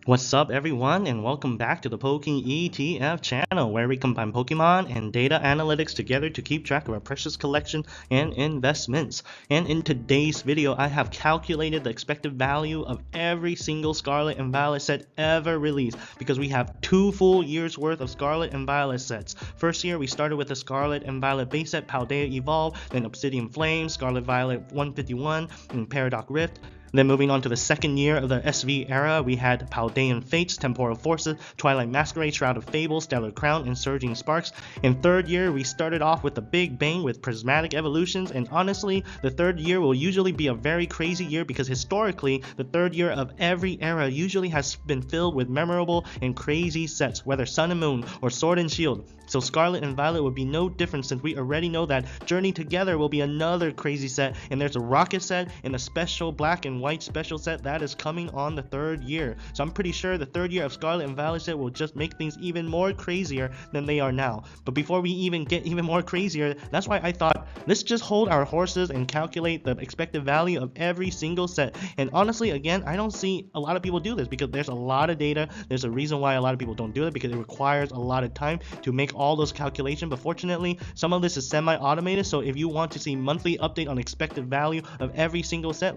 What's up everyone, and welcome back to the PokeETF channel, where we combine Pokemon and data analytics together to keep track of our precious collection and investments. And in today's video, I have calculated the expected value of every single Scarlet and Violet set ever released, because we have 2 full years worth of Scarlet and Violet sets. First year we started with the Scarlet and Violet base set, Paldea Evolve, then Obsidian Flame, Scarlet Violet 151, and Paradox Rift. Then moving on to the second year of the SV era, we had Paldean Fates, Temporal Forces, Twilight Masquerade, Shrouded Fable, Stellar Crown, and Surging Sparks. In third year, we started off with a big bang with Prismatic Evolutions, and honestly, the third year will usually be a very crazy year because historically, the third year of every era usually has been filled with memorable and crazy sets, whether Sun and Moon or Sword and Shield. So Scarlet and Violet would be no different, since we already know that Journey Together will be another crazy set, and there's a Rocket set and a special Black and White special set that is coming on the third year. So I'm pretty sure the third year of Scarlet and Violet set will just make things even more crazier than they are now. But before we even get even more crazier, that's why I thought let's just hold our horses and calculate the expected value of every single set. And honestly, again, I don't see a lot of people do this because there's a lot of data. There's a reason why a lot of people don't do it, because it requires a lot of time to make all those calculations. But fortunately, some of this is semi-automated, so if you want to see monthly update on expected value of every single set,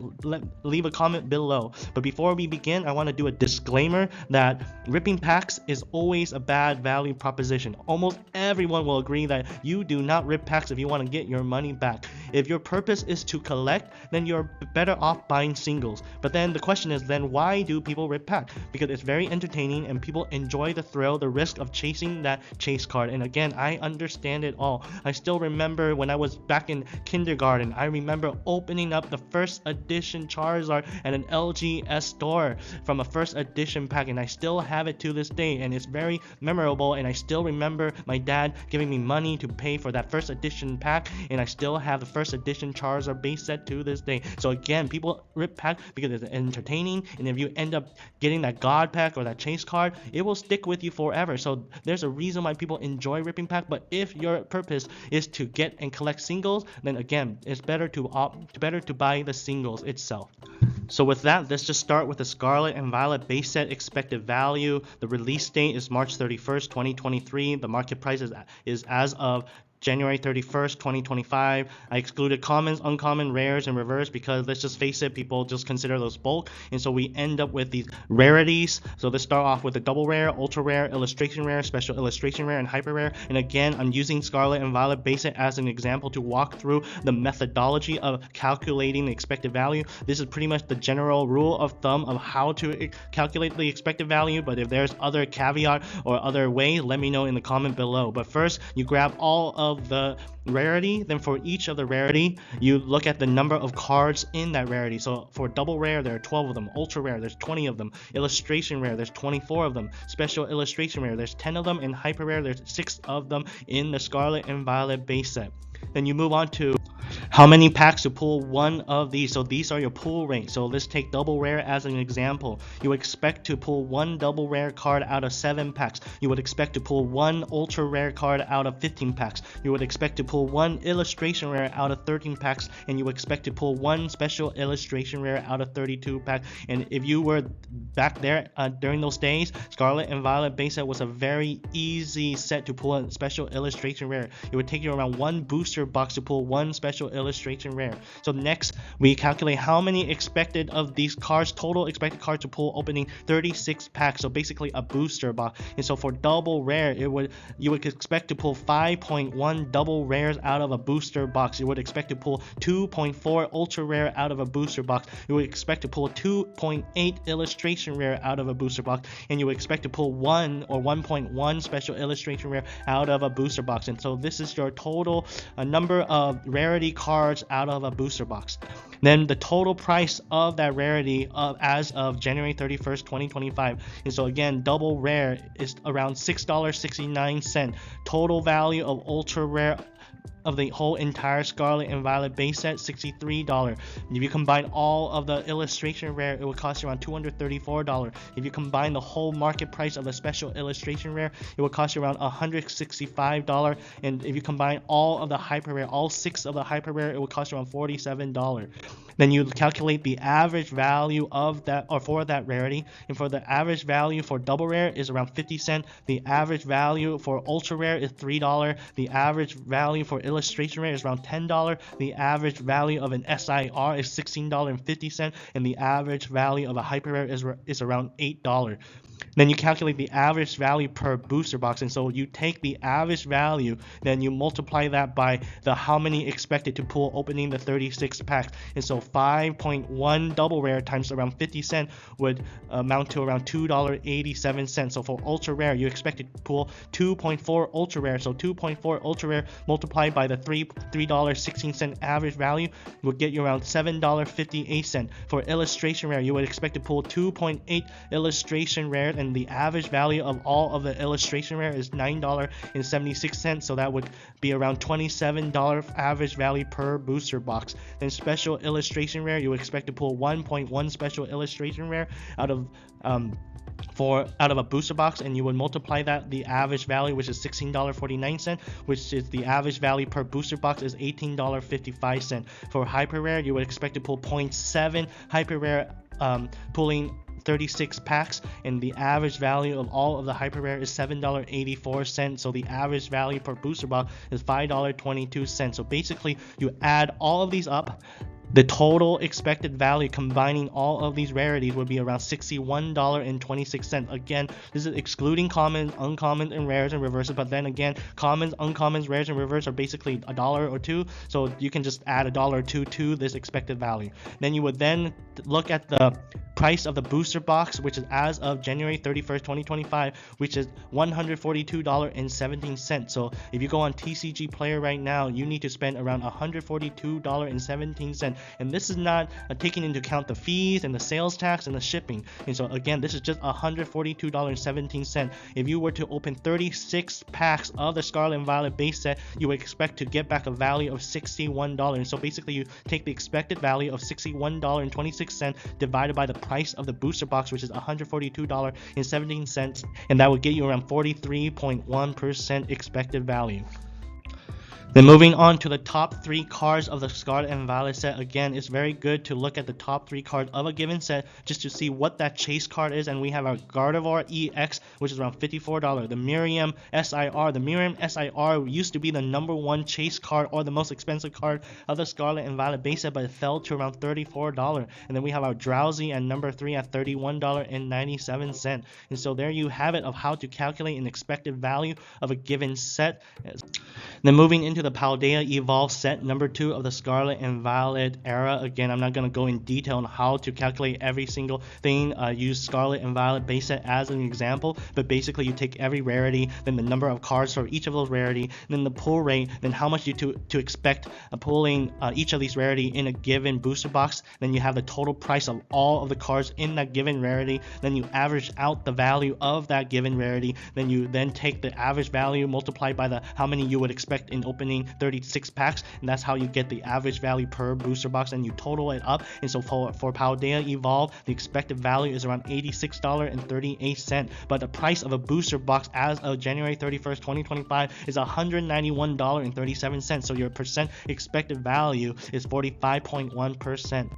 leave a comment below. But before we begin, I want to do a disclaimer that ripping packs is always a bad value proposition. Almost everyone will agree that you do not rip packs if you want to get your money back. If your purpose is to collect, then you're better off buying singles. But then the question is, then why do people rip pack? Because it's very entertaining and people enjoy the thrill, the risk of chasing that chase card. And again, I understand it all. I still remember when I was back in kindergarten, I remember opening up the first edition Charizard at an LGS store from a first edition pack, and I still have it to this day, and it's very memorable. And I still remember my dad giving me money to pay for that first edition pack, and I still have the first edition Charizard base set to this day. So again, people rip pack because it's entertaining, and if you end up getting that god pack or that chase card, it will stick with you forever. So there's a reason why people enjoy ripping pack. But if your purpose is to get and collect singles, then again, it's better to buy the singles itself. So with that, let's just start with the Scarlet and Violet base set expected value. The release date is March 31st, 2023. The market price is as of January 31st, 2025. I excluded commons, uncommon, rares, and reverse because let's just face it, people just consider those bulk. And so we end up with these rarities. So let's start off with the double rare, ultra rare, illustration rare, special illustration rare, and hyper rare. And again, I'm using Scarlet and Violet base set as an example to walk through the methodology of calculating the expected value. This is pretty much the general rule of thumb of how to calculate the expected value. But if there's other caveat or other way, let me know in the comment below. But first, you grab all of the rarity, then for each of the rarity you look at the number of cards in that rarity. So for double rare, there are 12 of them. Ultra rare, there's 20 of them. Illustration rare, there's 24 of them. Special illustration rare, there's 10 of them. And hyper rare, there's 6 of them in the Scarlet and Violet base set. Then you move on to how many packs to pull one of these. So these are your pull rates. So let's take double rare as an example. You expect to pull 1 double rare card out of 7 packs. You would expect to pull 1 ultra rare card out of 15 packs. You would expect to pull 1 illustration rare out of 13 packs, and you expect to pull 1 special illustration rare out of 32 packs. And if you were back there during those days, Scarlet and Violet base set was a very easy set to pull a special illustration rare. It would take you around 1 booster box to pull 1 special illustration rare. So next, we calculate how many expected of these cards, total expected cards to pull opening 36 packs. So basically a booster box. And so for double rare, you would expect to pull 5.1 double rares out of a booster box. You would expect to pull 2.4 ultra rare out of a booster box. You would expect to pull 2.8 illustration rare out of a booster box, and you would expect to pull 1 or 1.1 special illustration rare out of a booster box. And so this is your total number of rarity cards out of a booster box. Then the total price of that rarity as of January 31st, 2025. And so again, double rare is around $6.69. Total value of ultra rare of the whole entire Scarlet and Violet base set, $63. If you combine all of the illustration rare, it will cost you around $234. If you combine the whole market price of the special illustration rare, it will cost you around $165. And if you combine all of the hyper rare, all 6 of the hyper rare, it will cost you around $47. Then you calculate the average value of that, or for that rarity, and for the average value for double rare is around 50 cents. The average value for ultra rare is $3. The average value for illustration rare is around $10. The average value of an SIR is $16.50, and the average value of a hyper rare is around $8. Then you calculate the average value per booster box, and so you take the average value, then you multiply that by the how many expected to pull opening the 36 packs, and so 5.1 double rare times around 50 cents would amount to around $2.87. So for ultra rare, you expect to pull 2.4 ultra rare, so 2.4 ultra rare multiplied by the $3.16 average value would get you around $7.58. For illustration rare, you would expect to pull 2.8 illustration rare, and the average value of all of the illustration rare is $9.76, so that would be around $27 average value per booster box. Then special illustration rare, you would expect to pull 1.1 special illustration rare out of a booster box, and you would multiply that, the average value, which is $16.49, which is the average value per booster box is $18.55. For hyper rare, you would expect to pull 0.7 hyper rare, pulling 36 packs, and the average value of all of the hyper rare is $7.84, so the average value per booster box is $5.22. So basically you add all of these up, the total expected value combining all of these rarities would be around $61.26. Again, this is excluding commons, uncommons, and rares and reverses, but then again, commons, uncommons, rares, and reverse are basically $1 or $2, so you can just add $1 or $2 to this expected value. Then you would then look at the price of the booster box, which is as of January 31st, 2025, which is $142.17. So if you go on TCG Player right now, you need to spend around $142.17, and this is not taking into account the fees and the sales tax and the shipping. And so again, this is just $142.17. If you were to open 36 packs of the Scarlet and Violet base set, you would expect to get back a value of $61. And so basically you take the expected value of $61.26 divided by the price of the booster box, which is $142.17, and that would get you around 43.1% expected value. Then moving on to the top 3 cards of the Scarlet and Violet set. Again, it's very good to look at the top 3 cards of a given set just to see what that chase card is. And we have our Gardevoir EX, which is around $54. The Miriam SIR. The Miriam SIR used to be the #1 chase card, or the most expensive card of the Scarlet and Violet base set, but it fell to around $34. And then we have our Drowsy at number 3 at $31.97. And so there you have it of how to calculate an expected value of a given set. Then moving into the Paldea Evolve set number 2 of the Scarlet and Violet era. Again, I'm not going to go in detail on how to calculate every single thing. Use Scarlet and Violet base set as an example, but basically you take every rarity, then the number of cards for each of those rarity, then the pull rate, then how much you to expect pulling each of these rarity in a given booster box. Then you have the total price of all of the cards in that given rarity. Then you average out the value of that given rarity. Then you take the average value multiplied by the how many you would expect in opening 36 packs, and that's how you get the average value per booster box, and you total it up. And so for Paldea Evolve, the expected value is around $86.38, but the price of a booster box as of January 31st, 2025 is $191.37, so your percent expected value is 45.1%.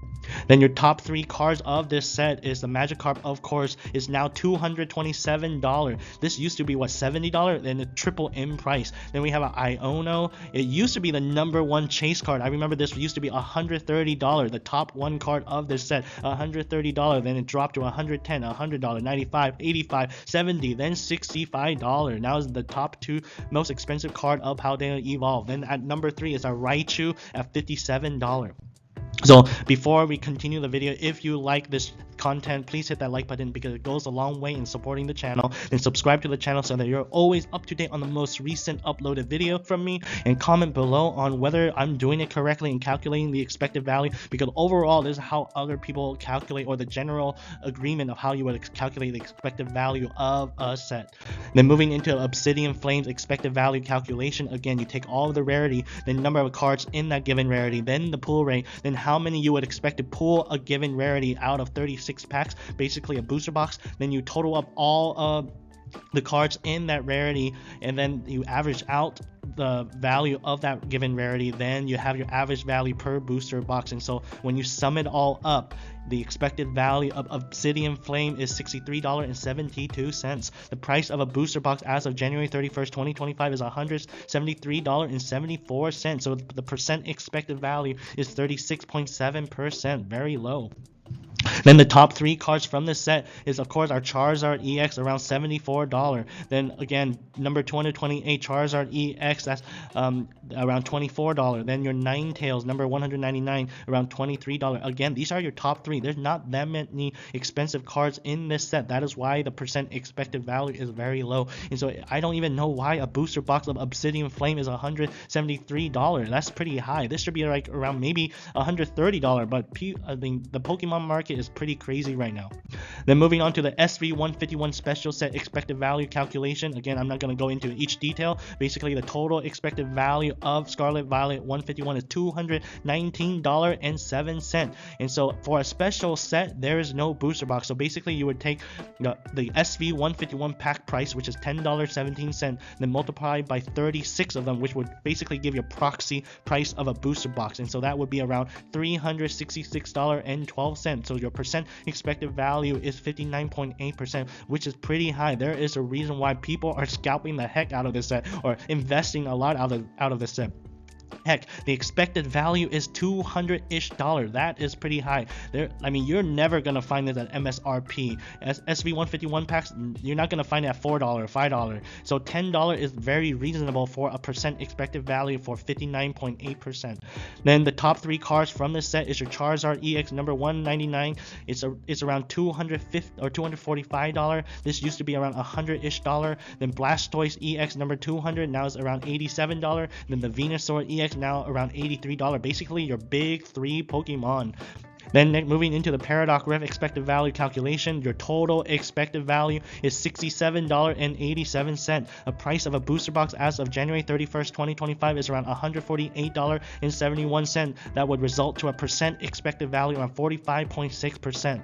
Then your top 3 cards of this set is the Magikarp, of course, is now $227. This used to be $70, then the triple in price. Then we have an Iono. It used to be the #1 chase card. I remember this used to be $130, the top 1 card of this set, $130. Then it dropped to $110, $100, $95, $85, $70, then $65. Now is the top 2 most expensive card of Paldea Evolve. Then at number 3 is our Raichu at $57. So before we continue the video, if you like this content, please hit that like button because it goes a long way in supporting the channel, and subscribe to the channel so that you're always up to date on the most recent uploaded video from me, and comment below on whether I'm doing it correctly in calculating the expected value, because overall this is how other people calculate, or the general agreement of how you would calculate the expected value of a set. Then moving into Obsidian Flames expected value calculation, again, you take all of the rarity, the number of cards in that given rarity, then the pull rate, then how many you would expect to pull a given rarity out of 36 packs, basically a booster box. Then you total up all of the cards in that rarity, and then you average out the value of that given rarity. Then you have your average value per booster box, and so when you sum it all up, the expected value of Obsidian Flame is $63.72. The price of a booster box as of January 31st, 2025 is $173.74. So the percent expected value is 36.7%, very low. Then the top 3 cards from this set is, of course, our Charizard EX, around $74. Then again, number 228 Charizard EX, that's around $24. Then your Ninetales, number 199, around $23. Again, these are your top 3. There's not that many expensive cards in this set. That is why the percent expected value is very low. And so I don't even know why a booster box of Obsidian Flame is $173. That's pretty high. This should be like around maybe $130. But I mean, the Pokemon market is pretty crazy right now. Then moving on to the SV151 special set expected value calculation. Again, I'm not going to go into each detail. Basically, the total expected value of Scarlet Violet 151 is $219.07. And so for a special set, there is no booster box. So basically, you would take the SV151 pack price, which is $10.17, then multiply by 36 of them, which would basically give you a proxy price of a booster box. And so that would be around $366.12. So your percent expected value is 59.8%, which is pretty high. There is a reason why people are scalping the heck out of this set, or investing a lot out of this set. Heck, the expected value is $200-ish. That is pretty high. I mean, you're never gonna find this at MSRP. As SV151 packs, you're not gonna find it at $4, $5. So $10 is very reasonable for a percent expected value for 59.8%. Then the top 3 cards from this set is your Charizard EX number 199. It's around $250 or $245. This used to be around $100-ish. Then Blastoise EX number 200, now is around $87. Then the Venusaur EX now around $83. Basically your big 3 Pokemon. Then moving into the Paradox Rift expected value calculation, your total expected value is $67.87. The price of a booster box as of January 31st, 2025 is around $148.71. That would result to a percent expected value around 45.6%.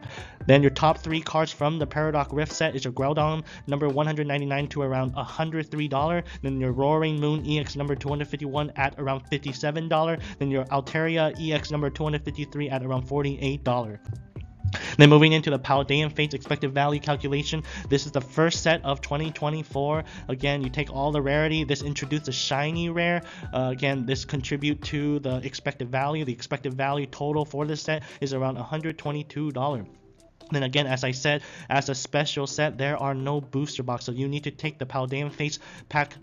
Then your top 3 cards from the Paradox Rift set is your Groudon number 199 to around $103. Then your Roaring Moon EX number 251 at around $57. Then your Altaria EX number 253 at around $48. Then moving into the Paldean Fates expected value calculation, this is the first set of 2024. Again, you take all the rarity. This introduced a shiny rare. Again, this contribute to the expected value. The expected value total for this set is around $122. Then again, as I said, as a special set, there are no booster box, so you need to take the Paldean Fates pack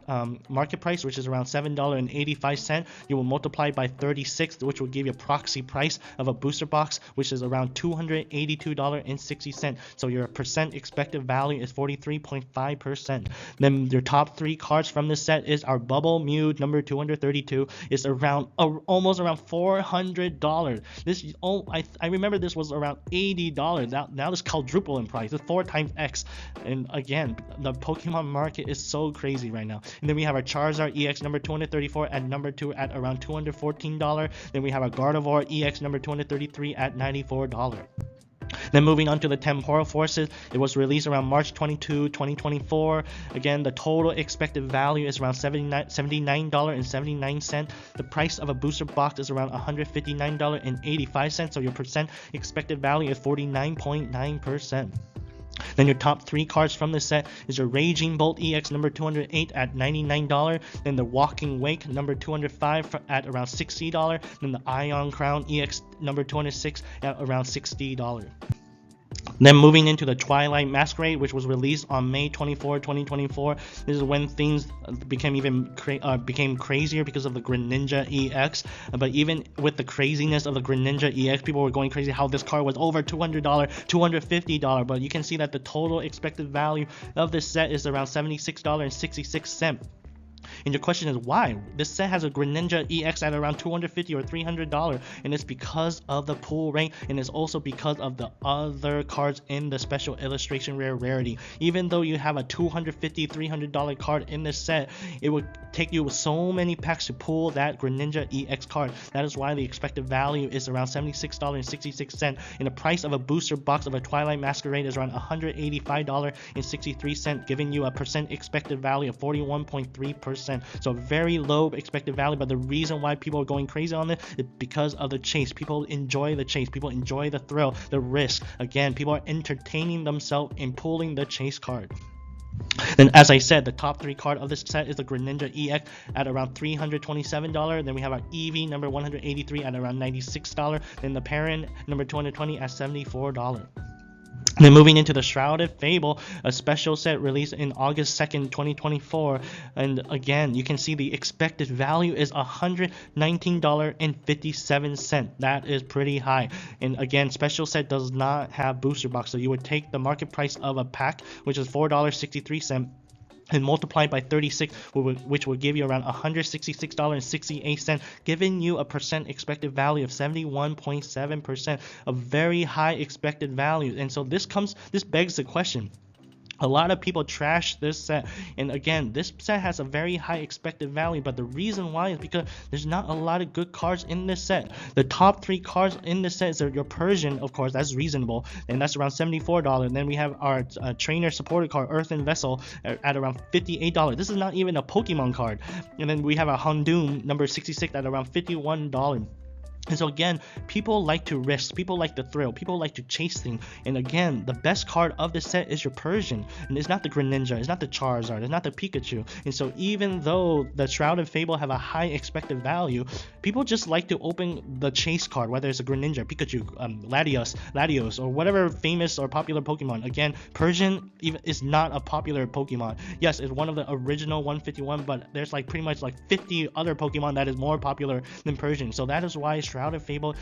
market price, which is around $7.85. You will multiply by 36, which will give you a proxy price of a booster box, which is around $282.60. So your percent expected value is 43.5%. Then your top 3 cards from this set is our Bubble Mew number 232. It's around almost around $400. I remember this was around $80. Now this quadruple in price. It's 4 times X. And again, the Pokemon market is so crazy right now. And then we have our Charizard EX number 234 at number 2 at around $214. Then we have our Gardevoir EX number 233 at $94. Then moving on to the Temporal Forces, it was released around March 22, 2024. Again, the total expected value is around $79.79. The price of a booster box is around $159.85. So your percent expected value is 49.9%. Then your top 3 cards from this set is your Raging Bolt EX number 208 at $99. Then the Walking Wake number 205 at around $60. Then the Ion Crown EX number 206 at around $60. Then moving into the Twilight Masquerade, which was released on May 24, 2024. This is when things became crazier because of the Greninja EX. But even with the craziness of the Greninja EX, people were going crazy how this card was over $200, $250. But you can see that the total expected value of this set is around $76.66. And your question is why? This set has a Greninja EX at around $250 or $300, and it's because of the pull rate, and it's also because of the other cards in the special illustration rarity. Even though you have a $250, $300 card in this set, it would take you so many packs to pull that Greninja EX card. That is why the expected value is around $76.66, and the price of a booster box of a Twilight Masquerade is around $185.63, giving you a percent expected value of 41.3%. So very low expected value, but the reason why people are going crazy on it is because of the chase. People enjoy the chase, people enjoy the thrill, the risk. Again, people are entertaining themselves in pulling the chase card. Then, as I said, the top 3 card of this set is the Greninja EX at around $327. Then we have our Eevee number 183 at around $96. Then the Parent number 220 at $74. Then moving into the Shrouded Fable, a special set released in August 2nd, 2024. And again, you can see the expected value is $119.57. That is pretty high. And again, special set does not have booster box. So you would take the market price of a pack, which is $4.63, and multiply by 36, which will give you around $166.68, giving you a percent expected value of 71.7%, a very high expected value. And so this begs the question. A lot of people trash this set, and again, this set has a very high expected value, but the reason why is because there's not a lot of good cards in this set. The top 3 cards in this set is your Persian, of course, that's reasonable, and that's around $74. And then we have our trainer supported card, Earthen Vessel, at around $58. This is not even a Pokemon card. And then we have a Houndoom number 66 at around $51. And so again, people like to risk, people like the thrill, people like to chase things. And again, the best card of this set is your Persian. And it's not the Greninja, it's not the Charizard, it's not the Pikachu. And so even though the Shrouded Fable have a high expected value, people just like to open the chase card, whether it's a Greninja, Pikachu, Latios, or whatever famous or popular Pokemon. Again, Persian is not a popular Pokemon. Yes, it's one of the original 151, but there's like pretty much like 50 other Pokemon that is more popular than Persian. So that is why Shrouded Fable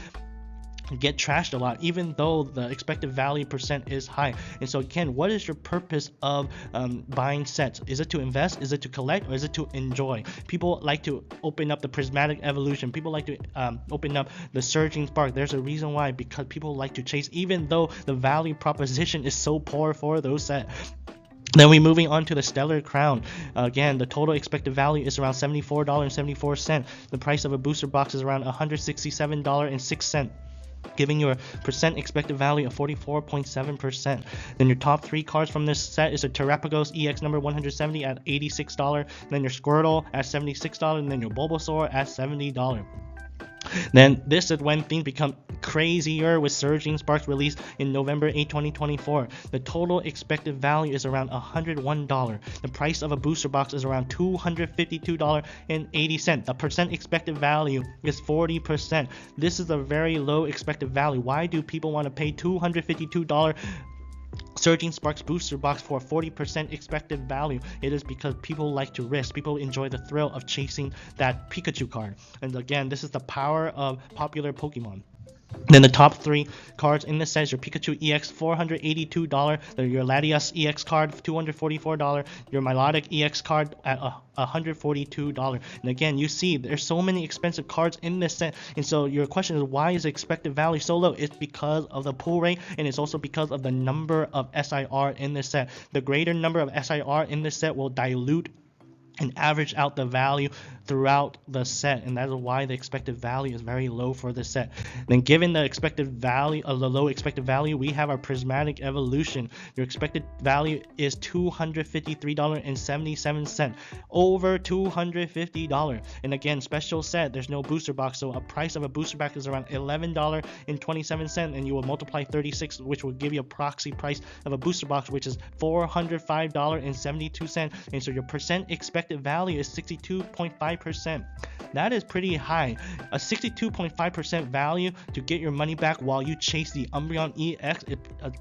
get trashed a lot, even though the expected value percent is high. And so again, what is your purpose of buying sets? Is it to invest? Is it to collect? Or is it to enjoy? People like to open up the Prismatic evolution. People like to open up the Surging Spark. There's a reason why, because people like to chase, even though the value proposition is so poor for those sets. Then we're moving on to the Stellar Crown. Again, the total expected value is around $74.74. The price of a booster box is around $167.06, giving you a percent expected value of 44.7%. Then your top 3 cards from this set is a Terrapagos EX number 170 at $86. Then your Squirtle at $76. And then your Bulbasaur at $70. Then this is when things become crazier with Surging Sparks released in November 8, 2024. The total expected value is around $101. The price of a booster box is around $252.80. The percent expected value is 40%. This is a very low expected value. Why do people want to pay $252 Surging Sparks booster box for 40% expected value? It is because people like to risk. People enjoy the thrill of chasing that Pikachu card. And again, this is the power of popular Pokemon. Then the top 3 cards in this set is your Pikachu EX $482, your Latias EX card $244, your Milotic EX card at $142. And again, you see there's so many expensive cards in this set, and so your question is, why is the expected value so low? It's because of the pull rate, and it's also because of the number of SIR in this set. The greater number of SIR in this set will dilute and average out the value throughout the set, and that is why the expected value is very low for this set. Then given the expected value of the low expected value, we have our Prismatic evolution. Your expected value is $253.77, over $250. And again, special set, there's no booster box, so a price of a booster box is around $11.27, and you will multiply 36, which will give you a proxy price of a booster box, which is $405.72. And so your percent expected value is 62.5%. That is pretty high. A 62.5% value to get your money back while you chase the Umbreon EX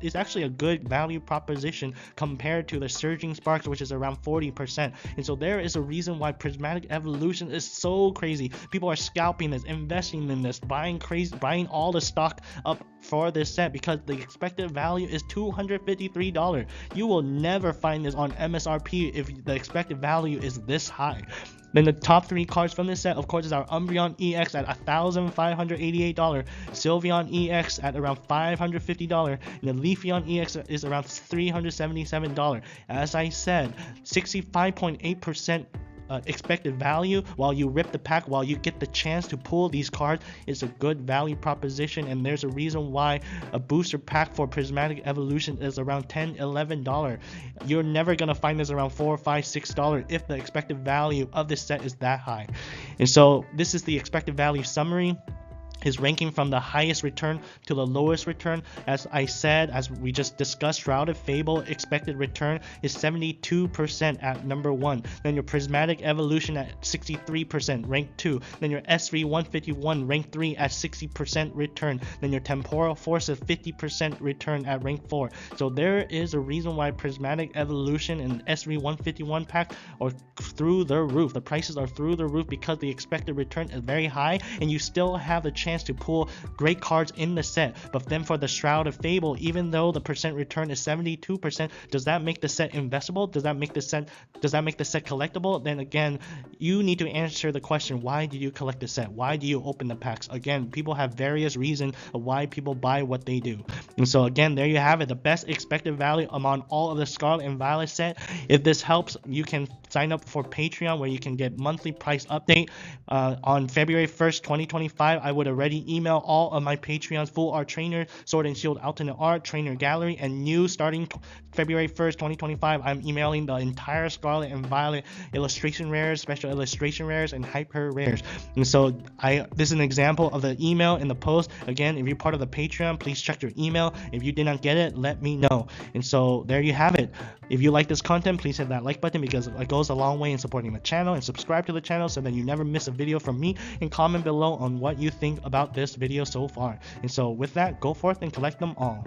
is actually a good value proposition compared to the Surging Sparks, which is around 40%. And so there is a reason why Prismatic evolution is so crazy. People are scalping this, investing in this, buying all the stock up for this set because the expected value is $253. You will never find this on MSRP if the expected value is this high. Then the top 3 cards from this set, of course, is our Umbreon EX at $1,588, Sylveon EX at around $550, and the Leafeon EX is around $377. As I said, 65.8% expected value while you rip the pack, while you get the chance to pull these cards, is a good value proposition, and there's a reason why a booster pack for Prismatic Evolution is around $10-11. You're never gonna find this around $4, $5, $6 if the expected value of this set is that high. And so this is the expected value summary. Is ranking from the highest return to the lowest return. As I said, as we just discussed, Shrouded Fable expected return is 72% at number 1. Then your Prismatic Evolution at 63%, rank 2. Then your SV151, rank 3 at 60% return. Then your Temporal Force at 50% return at rank 4. So there is a reason why Prismatic Evolution and SV151 pack are through the roof. The prices are through the roof because the expected return is very high, and you still have the chance to pull great cards in the set. But then for the Shrouded Fable, even though the percent return is 72%, does that make the set investable? Does that make the set collectible? Then again, you need to answer the question, why do you collect the set? Why do you open the packs? Again, people have various reasons of why people buy what they do. And so again, there you have it, the best expected value among all of the Scarlet and Violet set. If this helps, you can sign up for Patreon, where you can get monthly price update on February 1st, 2025. I would already email all of my Patreons, Full Art Trainer, Sword and Shield Alternate Art, Trainer Gallery, and new starting February 1st, 2025, I'm emailing the entire Scarlet and Violet illustration rares, special illustration rares, and hyper rares. And so this is an example of the email in the post. Again, if you're part of the Patreon, please check your email. If you did not get it, let me know. And so there you have it. If you like this content, please hit that like button because it goes a long way in supporting the channel, and subscribe to the channel so that you never miss a video from me, and comment below on what you think about this video so far. And so with that, go forth and collect them all.